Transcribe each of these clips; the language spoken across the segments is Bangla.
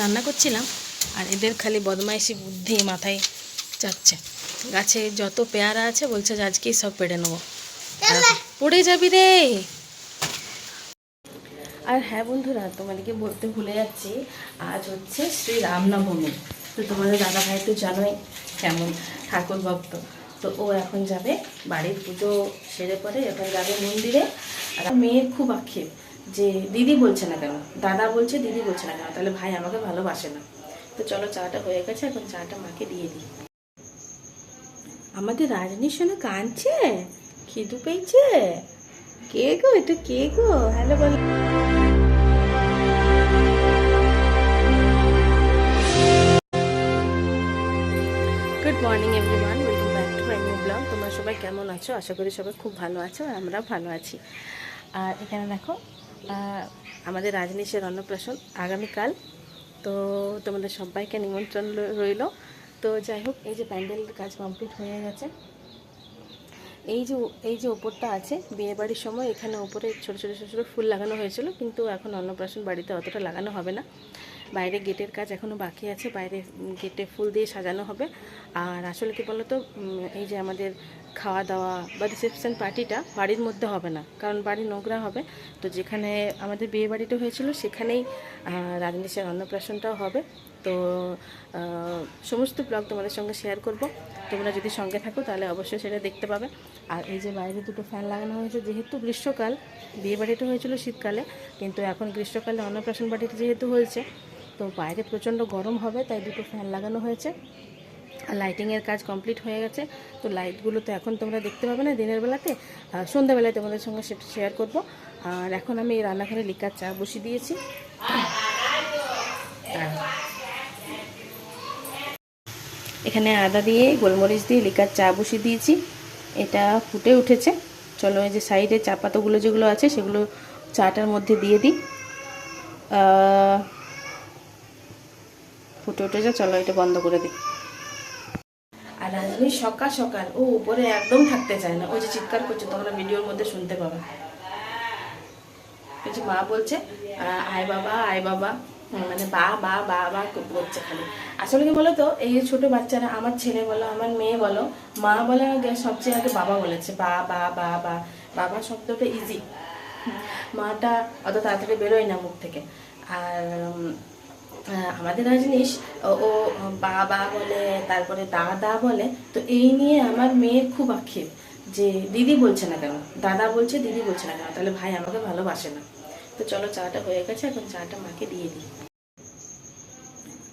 রান্না করছিলাম আর এদের খালি বদমাইশি বুদ্ধি মাথায় যাচ্ছে। গাছে যত পেয়ারা আছে বলছে যে আজকেই সব পেড়ে নেবো। পড়ে যাবি রে। আর হ্যাঁ বন্ধুরা, তোমাদেরকে বলতে ভুলে যাচ্ছি, আজ হচ্ছে শ্রী রামনবমী। তো তোমাদের দাদা ভাই তো জানোই কেমন ঠাকুর ভক্ত। তো ও এখন যাবে, বাড়ির পুজো সেরে পরে এখন যাবে মন্দিরে। আর মেয়ের খুব আক্ষেপ যে দিদি বলছে না কেন, দাদা বলছে দিদি বলছে না কেন, তাহলে ভাই আমাকে ভালোবাসে না। তো চলো, চাটা হয়ে গেছে, এখন চাটা মাকে দিয়ে দিই। আমাদের রাজনীর সঙ্গে কাঁদছে, খিদু পেয়েছে। কে গো এটা, কে গো? হ্যালো বলো। Good morning everyone, welcome back to my new blog. তোমরা সবাই কেমন আছো? আশা করি সবাই খুব ভালো আছো আর আমরাও ভালো আছি। আর এখানে দেখো, আমাদের রাজনীশের অন্নপ্রাশন আগামীকাল। তো তোমাদের সবাইকে নিমন্ত্রণ রইল। তো যাই হোক, এই যে প্যান্ডেলের কাজ কমপ্লিট হয়ে গেছে। এই যে ওপরটা আছে, বিয়েবাড়ির সময় এখানে ওপরে ছোটো ছোটো ছোটো ছোটো ফুল লাগানো হয়েছিল, কিন্তু এখন অন্নপ্রাশন বাড়িতে অতটা লাগানো হবে না। বাইরে গেটের কাজ এখনও বাকি আছে, বাইরে গেটে ফুল দিয়ে সাজানো হবে। আর আসলে কী বলো তো, এই যে আমাদের খাওয়া দাওয়া বা রিসেপশন পার্টিটা বাড়ির মধ্যে হবে না, কারণ বাড়ি নোংরা হবে। তো যেখানে আমাদের বিয়ে বাড়িটা হয়েছিল সেখানেই রাজনীশের অন্নপ্রাশনটাও হবে। তো সমস্ত ব্লগ তোমাদের সঙ্গে শেয়ার করব। তোমরা যদি সঙ্গে থাকো তাহলে অবশ্যই সেটা দেখতে পাবে। আর এই যে বাইরে দুটো ফ্যান লাগানো হয়েছে, যেহেতু গ্রীষ্মকাল, বিয়ে বাড়িটা হয়েছিল শীতকালে, কিন্তু এখন গ্রীষ্মকালে অন্নপ্রাশন বাড়িটা যেহেতু হয়েছে, তো বাইরে প্রচণ্ড গরম হবে, তাই দুটো ফ্যান লাগানো হয়েছে। আর লাইটিংয়ের কাজ কমপ্লিট হয়ে গেছে। তো লাইটগুলো তো এখন তোমরা দেখতে পাবে না দিনের বেলাতে, সন্ধ্যাবেলায় তোমাদের সঙ্গে সেটা শেয়ার করব। আর এখন আমি রান্নাঘরে লিকার চা বসিয়ে দিয়েছি। এখানে আদা দিয়ে গোলমরিচ দিয়ে লিকার চা বসিয়ে দিয়েছি, এটা ফুটে উঠেছে। চলো, এই যে সাইডে চা পাতাগুলো যেগুলো আছে সেগুলো চাটার মধ্যে দিয়ে দিই। ফুটে উঠেছে, চলো এটা বন্ধ করে দিই। আর রাজনী সকাল সকাল ও উপরে একদম থাকতে চায় না, ওই যে চিৎকার করছে, তোমরা ভিডিওর মধ্যে শুনতে পাবে। ওই যে মা বলছে আয় বাবা আয় বাবা, মানে বা বা বা বা বলছে খালি। আসলে কি বলো তো, এই ছোট বাচ্চারা, আমার ছেলে বলো আমার মেয়ে বলো, মা বলে আগে সবচেয়ে আগে বাবা বলেছে, বা বা বা বা। বাবা শব্দটা ইজি, মাটা অত তাড়াতাড়ি বেরোয় না মুখ থেকে। আর আমাদের রাজনীশ ও বাবা বলে, তারপরে দাদা বলে। তো এই নিয়ে আমার মেয়ের খুব আক্ষেপ যে দিদি বলছে না কেন, দাদা বলছে দিদি বলছে না কেন, তাহলে ভাই আমাকে ভালোবাসে না। তো চলো, চাটা হয়ে গেছে, এখন চাটা মাকে দিয়ে দিই।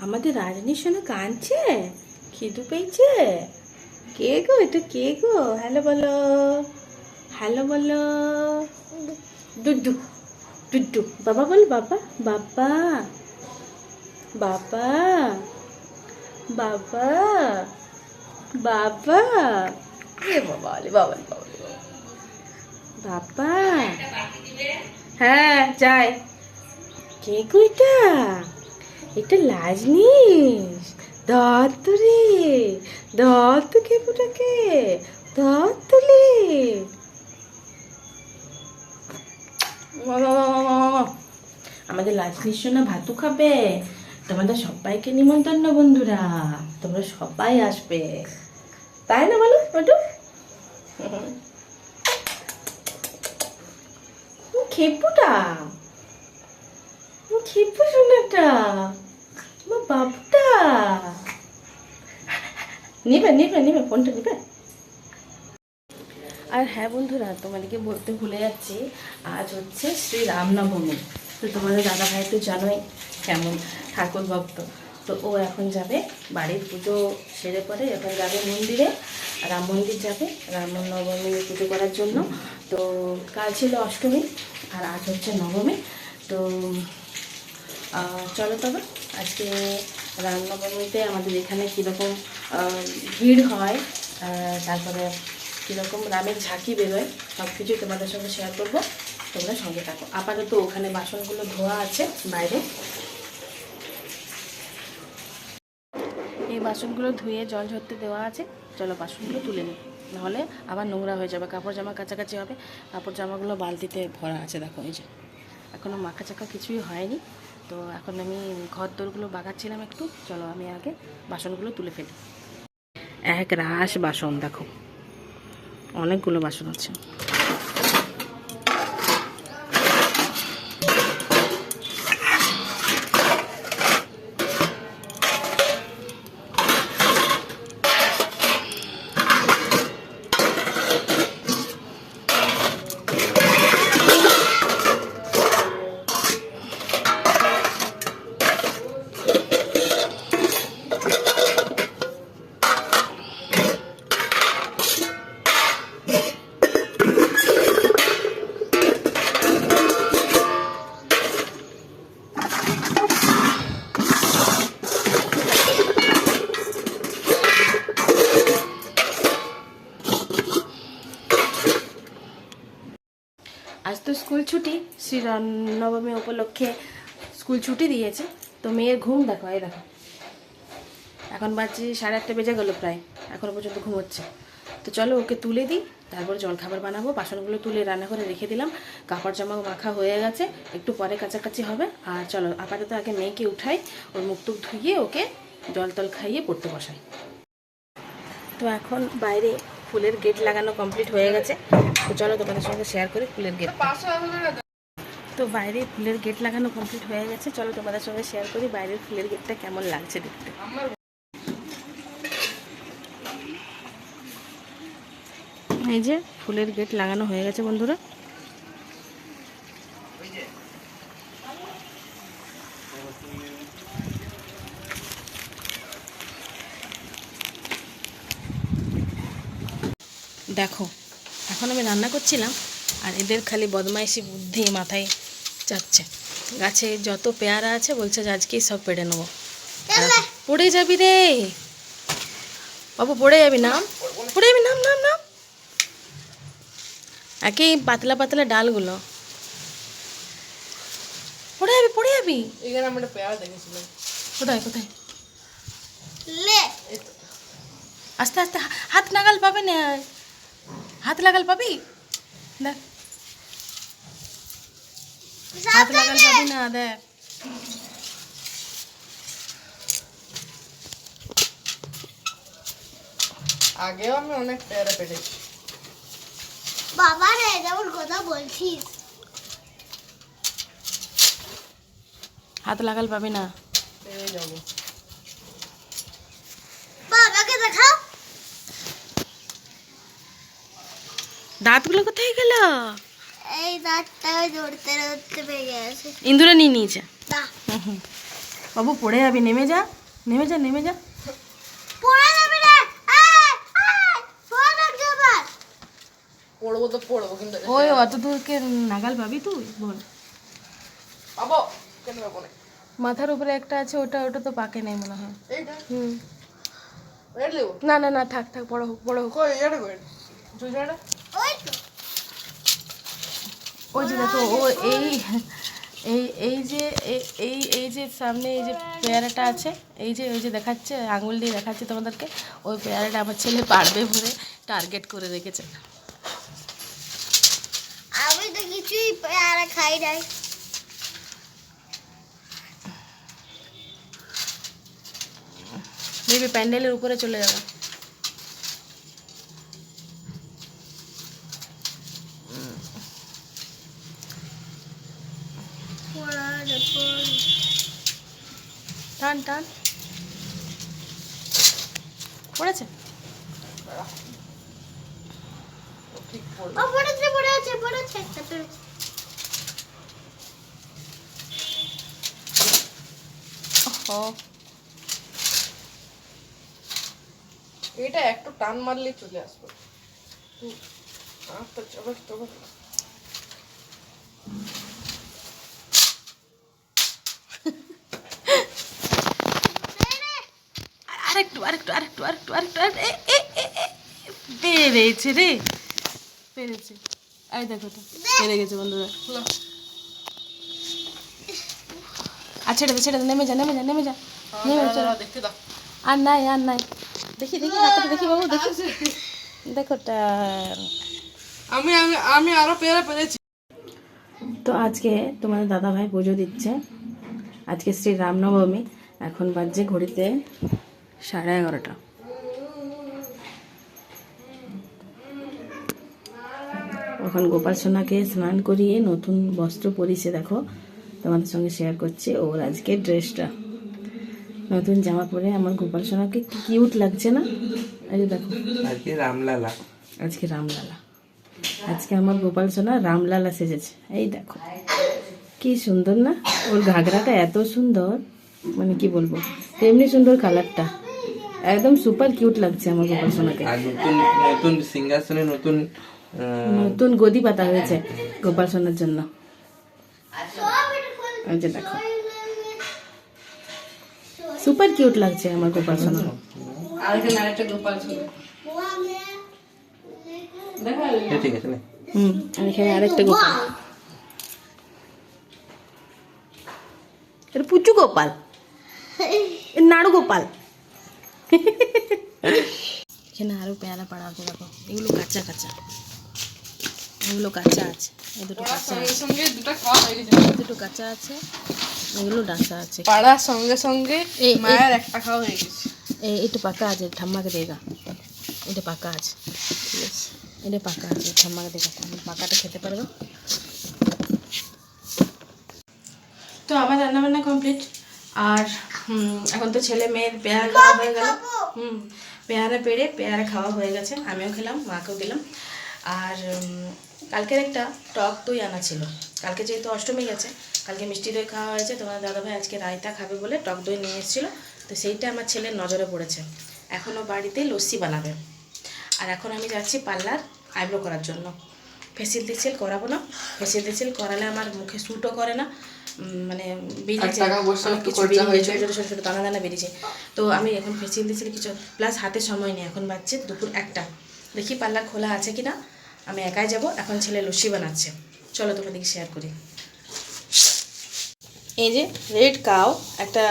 আমাদের রাজনীর সঙ্গে কাঁদছে, খিদু পেয়েছে। কে গো এটা, কে গো? হ্যালো বলো, হ্যালো বলো। ডুডু ডুডু, বাবা বল, বাবা বাবা বাবা বাবা বাবা। এ বাবা, বাবা বাবা। হ্যাঁ যাই। কে গো এটা? এটা লাজনিস। দত্ত রে, দত্ত কে পুটাকে, দত্ত রে। আমাদের লাজনিস না ভাতু খাবে। তোমাদের সবাইকে নিমন্ত্রণ বন্ধুরা, তোমরা সবাই আসবে, তাই না বলো একটু? খেপুটা, খেপু শোনাটা, আমার বাবুটা। নিবে নিবে নিবে, ফোনটা নিবে। আর হ্যাঁ বন্ধুরা, তোমাদেরকে বলতে ভুলে যাচ্ছি, আজ হচ্ছে শ্রী রামনবমী। তো তোমাদের দাদা ভাই তো জানোই কেমন ঠাকুর ভক্ত। তো ও এখন যাবে, বাড়ির পুজো সেরে পরে এখন যাবে মন্দিরে, রাম মন্দির যাবে রামনবমী পুজো করার জন্য। তো কাল ছিল অষ্টমী আর আজ হচ্ছে নবমী। তো চলো তবে আজকে রামনবমীতে আমাদের এখানে কীরকম ভিড় হয়, তারপরে কীরকম রামের ঝাঁকি বেরোয়, সব কিছুই তোমাদের সঙ্গে শেয়ার করবো। তোমরা সঙ্গে থাকো। আপাতত ওখানে বাসনগুলো ধোয়া আছে বাইরে, এই বাসনগুলো ধুয়ে জল ঝরতে দেওয়া আছে। চলো বাসনগুলো তুলে নিই, নাহলে আবার নোংরা হয়ে যাবে, কাপড় জামা কাছাকাছি হবে। কাপড় জামাগুলো বালতিতে ভরা আছে, দেখো এই যে এখনও মাখা চাকা কিছুই হয়নি। তো এখন আমি ঘর দোরগুলো বাগাচ্ছিলাম একটু। চলো আমি আগে বাসনগুলো তুলে ফেলি। এক রাশ বাসন, দেখো অনেকগুলো বাসন আছে। আজ তো স্কুল ছুটি, শ্রীরামনবমী উপলক্ষে স্কুল ছুটি দিয়েছে। তো মেয়ের ঘুম দেখো, এই দেখো এখন বাজে 8:30 বেজে গেল প্রায়, এখনও পর্যন্ত ঘুমোচ্ছে। তো চলো ওকে তুলে দিই, তারপর জলখাবার বানাবো। বাসনগুলো তুলে রান্না করে রেখে দিলাম, কাপড় জামা মাখা হয়ে গেছে, একটু পরে কাছাকাছি হবে। আর চলো আপাতত আগে মেয়েকে উঠাই, ওর মুখ টুক ধুইয়ে ওকে জল টল খাইয়ে পড়তে বসাই। তো এখন বাইরে ফুলের গেট লাগানো কমপ্লিট হয়ে গেছে। তো চলো তোমাদের সঙ্গে শেয়ার করি ফুলের গেট। তো বাইরে ফুলের গেট লাগানো কমপ্লিট হয়ে গেছে, চলো তোমাদের সঙ্গে শেয়ার করি বাইরের ফুলের গেটটা কেমন লাগছে দেখতে। এই যে ফুলের গেট লাগানো হয়ে গেছে বন্ধুরা। দেখো এখন আমি রান্না করছিলাম, আর এদের খালি বদমাইশি বুদ্ধি মাথায় যাচ্ছে। গাছে যত পেয়ারা আছে বলছে যে আজকেই সব পেড়ে নেবো। পড়ে যাবি রে বাবু, পড়ে যাবি, নাম পড়ে যাবি, নাম নাম নাম। একই পাতলা পাতলা ডালগুলো, পড়ে যাবি পড়ে যাবি। এখানে আমরা পেয়ারা দেখেছিলাম, কোথায় কোথায়? আস্তে আস্তে, হাত নাগাল পাবে না, হাত লাগাল পাবি, দেখ হাত লাগাল পাবি না, দেখ। আগেও আমি অনেক পেয়ারা পেটেছি বাবা রে, যেমন কথা বলছিস। হাত লাগাল পাবি না, পেয়ে যাবো। বাবাকে দেখাও, দাঁতগুলো কোথায় গেল? এই দাঁতটা ধরতে ধরতে পেয়ে গেছে। ইন্দুরা নিয়ে নিয়েছে। না বাবু পড়ে যাবি, নেমে যা নেমে যা নেমে যা। পড়ে যাবি রে, পড়বো তো পড়বো, কিন্তু ওই অত দূরকে নাগাল পাবি তুই, বল। পাবো কেন পাবো না? মাথার উপরে একটা আছে, ওটা ওটা তো পাকে নেই মনে হয়। এইটা না না না, থাক থাক, বড় হোক বড় হোক। ওই এটা কই জুজড়া, ওই তো ওই যে দেখো, ও এই এই এই যে এই যে সামনে এই যে পেয়ারাটা আছে, এই যে ওই যে দেখাচ্ছে, আঙুল দিয়ে দেখাচ্ছে তোমাদেরকে, ওই পেয়ারাটা আমার ছেলে পারবে বলে টার্গেট করে রেখেছে। আমি তো কিছুই পেয়ারা খাই নাই। দেখবি প্যান্ডেলের উপরে চলে যাবে। টান টান, পড়েছে পড়েছে পড়েছে পড়েছে একটা পড়েছে। এটা একটু টান মারলেই চলে আসবে। আরেকটু আরেকটু আরেকটু আরেকটু আরেকটু পেরেছে রে, পেরেছে। এই দেখো তো পেরে গেছে বন্ধুরা। আর ছেড়ে দে ছেড়ে দে, নেমে যা নেমে যা নেমে যা নেমে চলো, দেখতে দাও। আর নাই আর নাই, দেখি দেখি হাতটা দেখি বাবু, দেখি দেখো। আমি আমি আমি আরো পেয়ারা পেরেছি। তো আজকে তোমাদের দাদা ভাই পুজো দিচ্ছে, আজকে শ্রী রামনবমী। এখন বাজছে ঘড়িতে 11:30। এখন গোপাল সোনাকে স্নান করিয়ে নতুন বস্ত্র পরিয়েছে, দেখো তোমাদের সঙ্গে শেয়ার করছি ওর আজকে ড্রেসটা। নতুন জামা পরে আমার গোপাল সোনাকে কি কিউট লাগছে না? এই যে দেখো, আজকে রামলালা। আজকে রামলালা, আজকে আমার গোপাল সোনা রামলালা সেজেছে। এই দেখো কি সুন্দর না, ওর ঘাগরাটা এত সুন্দর, মানে কি বলবো, তেমনি সুন্দর কালারটা, একদম সুপার কিউট লাগছে আমার গোপাল সোনাকে। আর নতুন নতুন সিংহাসনে নতুন নতুন গদি পাতা হয়েছে গোপাল সোনার জন্য। এই যে দেখো সুপার কিউট লাগছে আমার গোপাল সোনা। আর এখানে আরেকটা গোপাল সোনা, ঠিক আছে না? আর এখানে আরেকটা গোপাল, এটা পুচু গোপাল, নাড়ু গোপাল। এখানে আরো পেয়ারা পাড়া আছে, দেখো এগুলো কাঁচা কাঁচা, এগুলো কাঁচা আছে, এই দুটো কাঁচা আছে, সঙ্গে দুটো খাওয়া হয়ে গেছে। দুটো কাঁচা আছে, এগুলো ডাঁসা আছে। পাড়ার সঙ্গে সঙ্গে এই মায়ের একটা খাওয়া হয়ে গেছে। এটা পাকা আছে, ঠাম্মাকে দেগা, এটা পাকা আছে, ঠিক আছে, এটা পাকা আছে, ঠাম্মাকে দেগা, পাকাটা খেতে পারবে। তো আমার রান্নাবান্না কমপ্লিট। আর এখন তো ছেলে মেয়ের পেয়ারা খাওয়া হয়ে গেল। পেয়ারা পেড়ে পেয়ারা খাওয়া হয়ে গেছে, আমিও খেলাম, মাকেও দিলাম। আর কালকের একটা টক দই আনা ছিল, কালকে যেহেতু অষ্টমী গেছে, কালকে মিষ্টি দই খাওয়া হয়েছে, তোমার দাদাভাই আজকে রায়তা খাবে বলে টক দই নিয়ে এসেছিলো। তো সেইটা আমার ছেলের নজরে পড়েছে, এখনও বাড়িতে লস্যি বানাবে। আর এখন আমি যাচ্ছি পার্লার আইব্রো করার জন্য। ফেসিয়াল টেসিয়াল করাবো না, ফেসিয়াল টেসিয়াল করালে আমার মুখে স্যুটও করে না, মানে বেরিয়েছে অনেক কিছু, বেরিয়েছে ছোটো ছোটো ছোটো দানা দানা বেরিয়েছে। তো আমি এখন ফেসিয়াল টেসিয়াল কিছু, প্লাস হাতে সময় নেই, এখন বাজছে দুপুর 1টা। দেখি পার্লার খোলা আছে কি না, আমি একাই যাব। এখন ছেলে লস্যি বানাচ্ছে, চলো তোমাদেরকে শেয়ার করি। এই যে রেড কাউ একটা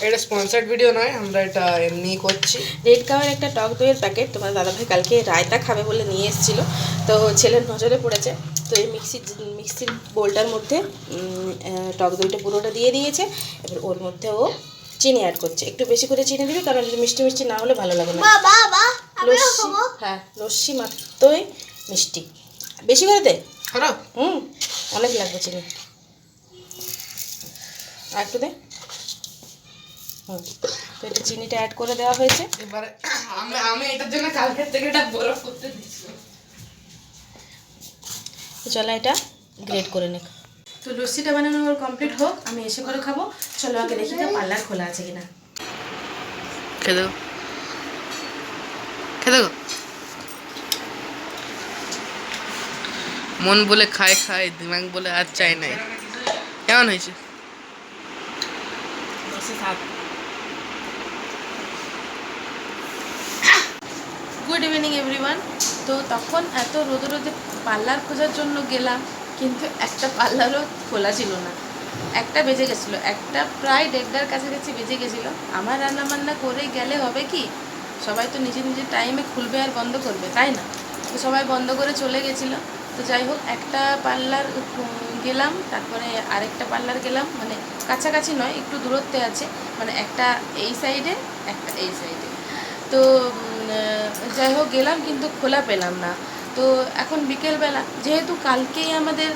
এটা স্পন্সর্ড ভিডিও নয়, আমরা এটা এমনি করছি। রেড কাউয়ের একটা টক দইয়ের প্যাকেট তোমার দাদাভাই কালকে রায়তা খাবে বলে নিয়ে এসেছিলো, তো ছেলের নজরে পড়েছে। তো এই মিক্সির বোলটার মধ্যে টক দইটা পুরোটা দিয়ে দিয়েছে। এবার ওর মধ্যে ও চিনি অ্যাড করছে, একটু বেশি করে চিনি দিবি, কারণ মিষ্টি মিষ্টি না হলে ভালো লাগে না। লস্যি, হ্যাঁ লস্যি মাত্রই মিষ্টি, বেশি করে দে। অনেক লাগবে চিনি, আর একটু দে। তো এটা চিনিটা অ্যাড করে দেওয়া হয়েছে। এবারে আমি এটার জন্য কালকের থেকে এটা বরফ করতে দিচ্ছি। তো চলো এটা গ্রেড করে নে। তো লস্যিটা বানানো কমপ্লিট হোক, আমি এসে করে খাবো। চলো আগে দেখি তো পার্লার খোলা আছে কিনা। খেয়ে দেবো, খেয়ে দেবো। মন বলে খায় খায়, দিমাগ বলে আর চাই নাই। কেমন হয়েছে? Good evening everyone. তো তখন এত রোদে রোদে পার্লার খোঁজার জন্য গেলাম, কিন্তু একটা পার্লারও খোলা ছিল না। 1টা বেজে গেছিলো, একটা প্রায় 1:30টার কাছাকাছি বেজে গেছিলো। আমার রান্নাবান্না করে গেলে হবে কি, সবাই তো নিজের নিজের টাইমে খুলবে আর বন্ধ করবে, তাই না? তো সবাই বন্ধ করে চলে গেছিলো। তো যাই হোক, একটা পার্লার গেলাম, তারপরে আরেকটা পার্লার গেলাম, মানে কাছাকাছি নয়, একটু দূরত্বে আছে, মানে একটা এই সাইডে একটা এই সাইডে। তো যাই হোক গেলাম, কিন্তু খোলা পেলাম না। তো এখন বিকেলবেলা, যেহেতু কালকেই আমাদের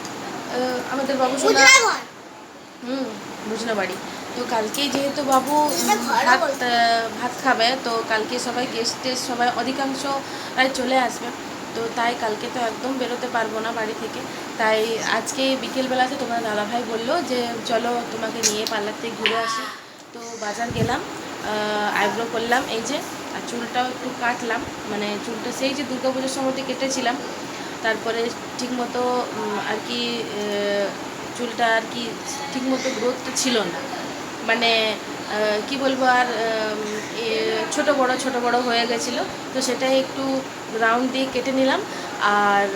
বাবু সোনা বুঝলো বাড়ি, তো কালকেই যেহেতু বাবু ভাত খাবে, তো কালকে সবাই গেস্ট টেস্ট সবাই অধিকাংশ চলে আসবে। তো তাই কালকে তো একদম বেরোতে পারবো না বাড়ি থেকে। তাই আজকে বিকেলবেলাতে তোমার দাদাভাই বললো যে চলো তোমাকে নিয়ে পার্লার থেকে ঘুরে আসি। তো বাজার গেলাম, আইব্রো করলাম, এই যে, আর চুলটাও একটু কাটলাম, মানে চুলটা সেই যে দুর্গাপুজোর সময়তে কেটেছিলাম, তারপরে ঠিকমতো আর কি চুলটা আর কি ঠিকমতো গ্রোথটা ছিল না, মানে কি বলবো, আর ছোট বড় হয়ে গেছিলো। তো সেটাই একটু রাউন্ড দিয়ে কেটে নিলাম। আর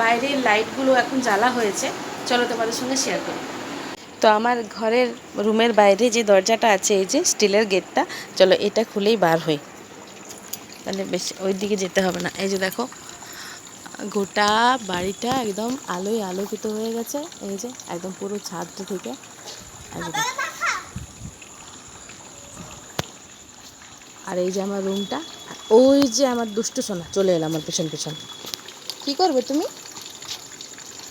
বাইরের লাইটগুলো এখন জ্বালা হয়েছে, চলো তোমাদের সঙ্গে শেয়ার করি। তো আমার ঘরের রুমের বাইরে যে দরজাটা আছে, এই যে স্টিলের গেটটা, চলো এটা খুলেই বার হই, তাহলে বেশ ওই দিকে যেতে হবে না। এই যে দেখো, গোটা বাড়িটা একদম আলোয় আলোকিত হয়ে গেছে, এই যে একদম পুরো ছাদটা থেকে আর এই যে আমার রুমটা, ওই যে আমার দুষ্টু সোনা চলে এলো আমার পেছন পেছন। কি করবে তুমি?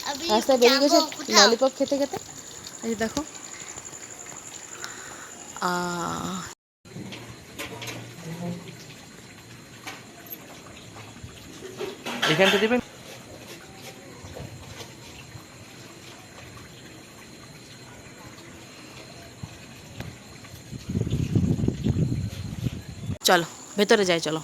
আমি রাস্তায় বেরিয়ে গেছে যাবো কোথাও। ললিপপ খেতে খেতে। এই দেখো এখানটা দিবেন। চলো ভেতরে যাই, চলো।